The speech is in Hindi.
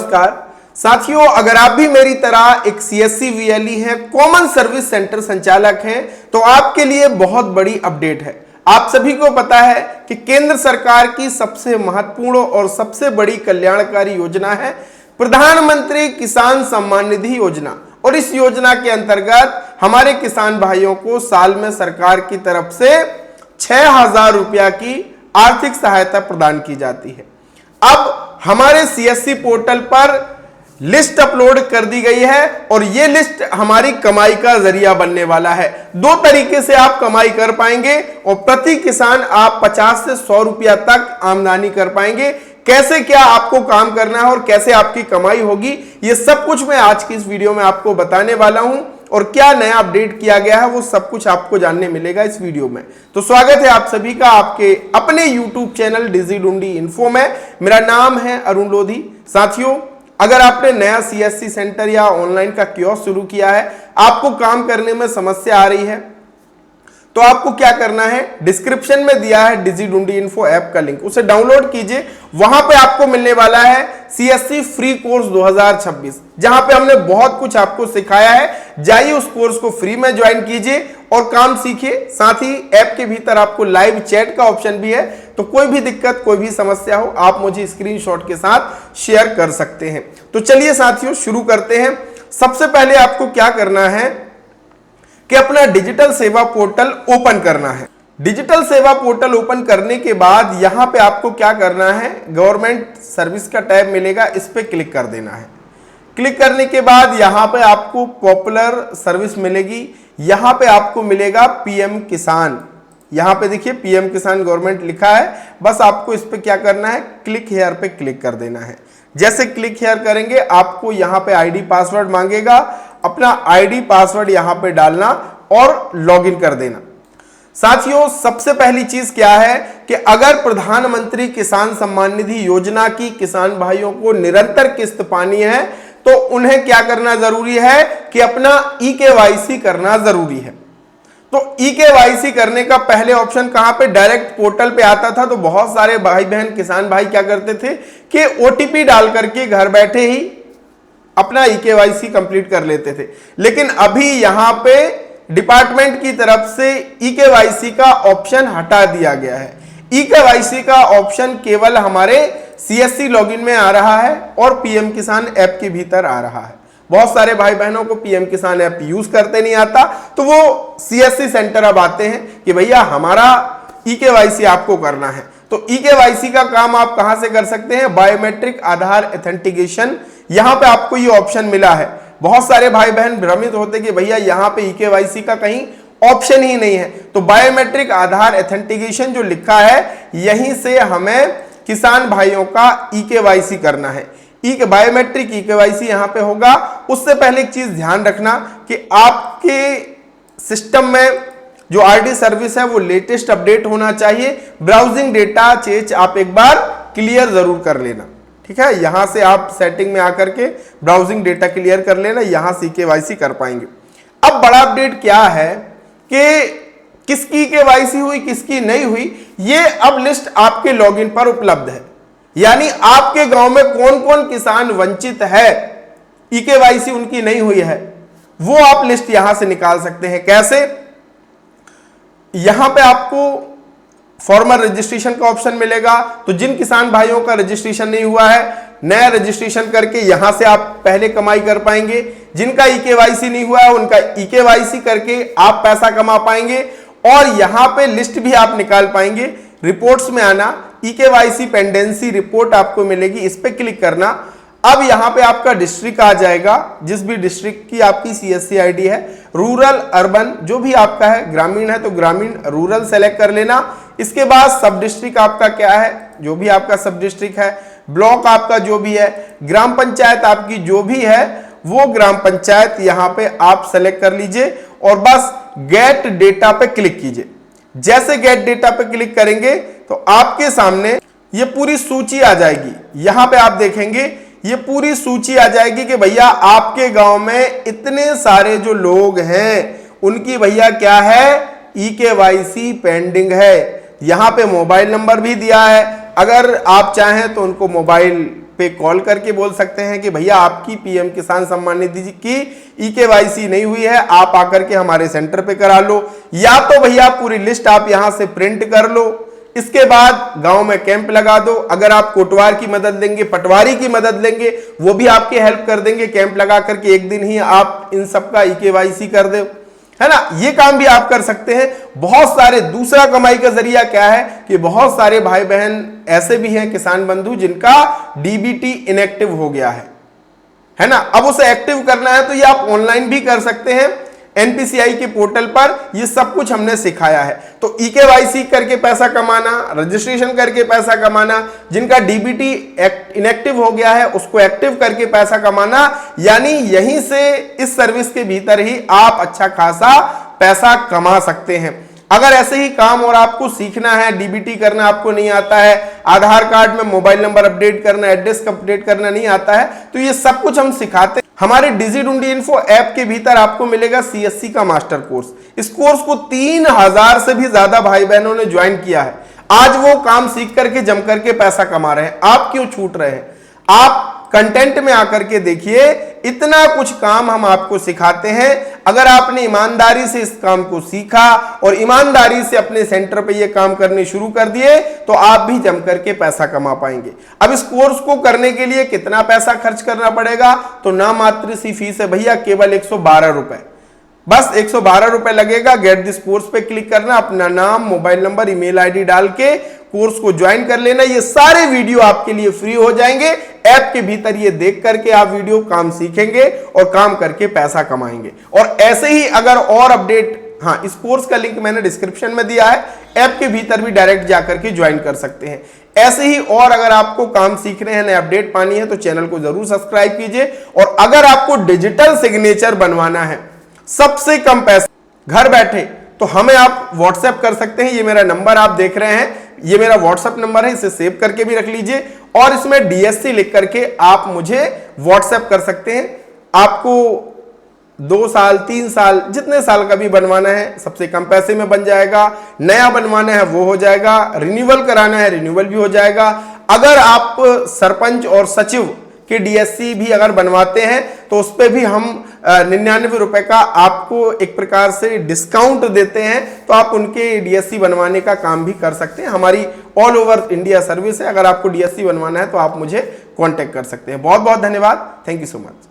नमस्कार साथियों, अगर आप भी मेरी तरह एक सीएससी वीएलई हैं, कॉमन सर्विस सेंटर संचालक हैं, तो आपके लिए बहुत बड़ी अपडेट है। आप सभी को पता है कि केंद्र सरकार की सबसे महत्वपूर्ण और सबसे बड़ी कल्याणकारी योजना है प्रधानमंत्री किसान सम्मान निधि योजना। और इस योजना के अंतर्गत हमारे किसान भाइयों को साल में सरकार की तरफ से 6,000 रुपया की आर्थिक सहायता प्रदान की जाती है। अब हमारे सीएससी पोर्टल पर लिस्ट अपलोड कर दी गई है और यह लिस्ट हमारी कमाई का जरिया बनने वाला है। दो तरीके से आप कमाई कर पाएंगे और प्रति किसान आप 50 से 100 रुपया तक आमदनी कर पाएंगे। कैसे क्या आपको काम करना है और कैसे आपकी कमाई होगी, ये सब कुछ मैं आज की इस वीडियो में आपको बताने वाला हूं। और क्या नया अपडेट किया गया है वो सब कुछ आपको जानने मिलेगा इस वीडियो में। तो स्वागत है आप सभी का आपके अपने YouTube चैनल डिजिडुंडी इन्फो में। मेरा नाम है अरुण लोधी। साथियों, अगर आपने नया सीएससी सेंटर या ऑनलाइन का कियोस्क शुरू किया है, आपको काम करने में समस्या आ रही है, तो आपको क्या करना है, डिस्क्रिप्शन में दिया है डिजिडुंडी इन्फो ऐप का लिंक, उसे डाउनलोड कीजिए। वहां पे आपको मिलने वाला है सीएससी फ्री कोर्स 2026, जहां पे हमने बहुत कुछ आपको सिखाया है। जाइए उस कोर्स को फ्री में ज्वाइन कीजिए और काम सीखिए। साथ ही ऐप के भीतर आपको लाइव चैट का ऑप्शन भी है, तो कोई भी दिक्कत कोई भी समस्या हो आप मुझे स्क्रीनशॉट के साथ शेयर कर सकते हैं। तो चलिए साथियों शुरू करते हैं। सबसे पहले आपको क्या करना है कि अपना डिजिटल सेवा पोर्टल ओपन करना है। डिजिटल सेवा पोर्टल ओपन करने के बाद यहां पे आपको क्या करना है, गवर्नमेंट सर्विस का टैब मिलेगा, इस पे क्लिक कर देना है। क्लिक करने के बाद यहां पे आपको पॉपुलर सर्विस मिलेगी। यहां पे आपको मिलेगा पीएम किसान। यहां पे देखिए पीएम किसान गवर्नमेंट लिखा है, बस आपको इस पे क्या करना है, क्लिक हेयर पे क्लिक कर देना है। जैसे क्लिक हेयर करेंगे आपको यहां पे आईडी पासवर्ड मांगेगा, अपना आईडी पासवर्ड यहां पे डालना और लॉगिन कर देना। साथियों, सबसे पहली चीज क्या है कि अगर प्रधानमंत्री किसान सम्मान निधि योजना की किसान भाइयों को निरंतर किस्त पानी है तो उन्हें क्या करना जरूरी है कि अपना ई-केवाईसी करना जरूरी है। तो ई-केवाईसी करने का पहले ऑप्शन कहां पे, डायरेक्ट पोर्टल पे आता था। तो बहुत सारे भाई बहन किसान भाई क्या करते थे कि ओटीपी डाल करके घर बैठे ही अपना ई-केवाईसी कंप्लीट कर लेते थे। लेकिन अभी यहां पे डिपार्टमेंट की तरफ से ई-केवाईसी का ऑप्शन हटा दिया गया है। ई-केवाईसी का ऑप्शन केवल हमारे सीएससी लॉगिन में आ रहा है और पीएम किसान ऐप के भीतर आ रहा है। बहुत सारे भाई बहनों को पीएम किसान ऐप यूज करते नहीं आता, तो वो सीएससी सेंटर अब आते हैं कि भैया हमारा ई-केवाईसी आपको करना है। तो ई-केवाईसी का काम आप कहां से कर सकते हैं, बायोमेट्रिक आधार ऑथेंटिकेशन, यहां पे आपको ये ऑप्शन मिला है। बहुत सारे भाई बहन भ्रमित होते कि भैया यहां पे ई-केवाईसी का कहीं ऑप्शन ही नहीं है। तो बायोमेट्रिक आधार ऑथेंटिकेशन जो लिखा है, यहीं से हमें किसान भाइयों का ई-केवाईसी करना है। बायोमेट्रिक ई-केवाईसी यहां पे होगा। उससे पहले एक चीज ध्यान रखना कि आपके सिस्टम में जो आरडी सर्विस है वो लेटेस्ट अपडेट होना चाहिए। ब्राउजिंग डेटा चेंज आप एक बार क्लियर जरूर कर लेना, ठीक है। यहां से आप सेटिंग में आकर के ब्राउजिंग डेटा क्लियर कर लेना, यहां से केवाईसी कर पाएंगे। अब बड़ा अपडेट क्या है कि किसकी केवाईसी हुई किसकी नहीं हुई, ये अब लिस्ट आपके लॉगिन पर उपलब्ध है। यानी आपके गांव में कौन कौन किसान वंचित है, ई-केवाईसी उनकी नहीं हुई है, वो आप लिस्ट यहां से निकाल सकते हैं। कैसे, यहां पे आपको फॉर्मर रजिस्ट्रेशन का ऑप्शन मिलेगा। तो जिन किसान भाइयों का रजिस्ट्रेशन नहीं हुआ है, नया रजिस्ट्रेशन करके यहां से आप पहले कमाई कर पाएंगे। जिनका ई-केवाईसी नहीं हुआ है उनका ई-केवाईसी करके आप पैसा कमा पाएंगे। और यहां पे लिस्ट भी आप निकाल पाएंगे। रिपोर्ट्स में आना, ई-केवाईसी पेंडेंसी रिपोर्ट आपको मिलेगी, इस पे क्लिक करना। अब यहां पे आपका डिस्ट्रिक्ट आ जाएगा, जिस भी डिस्ट्रिक्ट की आपकी सीएससी आईडी है, रूरल अर्बन जो भी आपका है, ग्रामीण है तो ग्रामीण रूरल सेलेक्ट कर लेना। इसके बाद सब डिस्ट्रिक्ट आपका क्या है, जो भी आपका सब डिस्ट्रिक्ट है, ब्लॉक आपका जो भी है, ग्राम पंचायत आपकी जो भी है वो ग्राम पंचायत यहां पे आप सेलेक्ट कर लीजिए और बस गेट डेटा पे क्लिक कीजिए। जैसे गेट डेटा पे क्लिक करेंगे तो आपके सामने ये पूरी सूची आ जाएगी। यहां पे आप देखेंगे ये पूरी सूची आ जाएगी कि भैया आपके गांव में इतने सारे जो लोग हैं उनकी भैया क्या है, ई-केवाईसी पेंडिंग है। यहां पे मोबाइल नंबर भी दिया है, अगर आप चाहें तो उनको मोबाइल पे कॉल करके बोल सकते हैं कि भैया आपकी पीएम किसान सम्मान निधि की EKYC नहीं हुई है, आप आकर के हमारे सेंटर पे करा लो, या तो भैया पूरी लिस्ट आप यहां से प्रिंट कर लो। इसके बाद गांव में कैंप लगा दो। अगर आप कोटवार की मदद लेंगे, पटवारी की मदद लेंगे, वो भी आपकी हेल्प कर देंगे। कैंप लगा करके एक दिन ही आप इन सबका EKYC कर दो, है ना। ये काम भी आप कर सकते हैं। बहुत सारे दूसरा कमाई का जरिया क्या है कि बहुत सारे भाई बहन ऐसे भी हैं किसान बंधु जिनका DBT इनएक्टिव हो गया है ना। अब उसे एक्टिव करना है तो ये आप ऑनलाइन भी कर सकते हैं। NPCI के पोर्टल पर ये सब कुछ हमने सिखाया है। तो EKYC करके पैसा कमाना, रजिस्ट्रेशन करके पैसा कमाना, जिनका DBT इनएक्टिव हो गया है उसको एक्टिव करके पैसा कमाना, यानी यहीं से इस सर्विस के भीतर ही आप अच्छा खासा पैसा कमा सकते हैं। अगर ऐसे ही काम और आपको सीखना है, DBT करना आपको नहीं आता है, आधार कार्ड में मोबाइल नंबर अपडेट करना, एड्रेस अपडेट करना नहीं आता है, तो ये सब कुछ हम सिखाते हैं। हमारे डिजिढूंढी इन्फो ऐप के भीतर आपको मिलेगा CSC का मास्टर कोर्स। इस कोर्स को 3000 से भी ज्यादा भाई बहनों ने ज्वाइन किया है। आज वो काम सीख करके जम करके पैसा कमा रहे हैं। आप क्यों छूट रहे हैं? आप कंटेंट में आकर के देखिए, इतना कुछ काम हम आपको सिखाते हैं। अगर आपने ईमानदारी से इस काम को सीखा और ईमानदारी से अपने सेंटर पे ये काम करने शुरू कर दिए तो आप भी जम करके पैसा कमा पाएंगे। अब इस कोर्स को करने के लिए कितना पैसा खर्च करना पड़ेगा? तो नाम मात्र सी फीस है भैया, केवल 112 रुपए। बस 112 रुपए लगेगा। गेट दिस कोर्स पे क्लिक करना, अपना नाम, मोबाइल नंबर, ईमेल आईडी डाल के कोर्स को ज्वाइन कर लेना। ये सारे वीडियो आपके लिए फ्री हो जाएंगे। ऐप के भीतर ये देख करके आप वीडियो काम सीखेंगे और काम करके पैसा कमाएंगे। और ऐसे ही अगर और अपडेट, हाँ, इस कोर्स का लिंक मैंने डिस्क्रिप्शन में दिया है, ऐप के भीतर भी डायरेक्ट जाकर के ज्वाइन कर सकते हैं। ऐसे ही और अगर आपको काम सीखने हैं, नए अपडेट पानी है, तो चैनल को जरूर सब्सक्राइब कीजिए। और अगर आपको डिजिटल सिग्नेचर बनवाना है सबसे कम पैसे घर बैठे, तो हमें आप व्हाट्सएप कर सकते हैं। ये मेरा नंबर आप देख रहे हैं, ये मेरा व्हाट्सएप नंबर है, इसे सेव करके भी रख लीजिए और इसमें DSC लिख करके आप मुझे व्हाट्सएप कर सकते हैं। आपको 2 साल 3 साल जितने साल का भी बनवाना है सबसे कम पैसे में बन जाएगा। नया बनवाना है वो हो जाएगा, रिन्यूअल कराना है रिन्यूअल भी हो जाएगा। अगर आप सरपंच और सचिव के DSC भी अगर बनवाते हैं तो उस पर भी हम 99 रुपए का आपको एक प्रकार से डिस्काउंट देते हैं, तो आप उनके DSC बनवाने का काम भी कर सकते हैं। हमारी ऑल ओवर इंडिया सर्विस है। अगर आपको DSC बनवाना है तो आप मुझे कांटेक्ट कर सकते हैं। बहुत बहुत धन्यवाद। Thank you so much.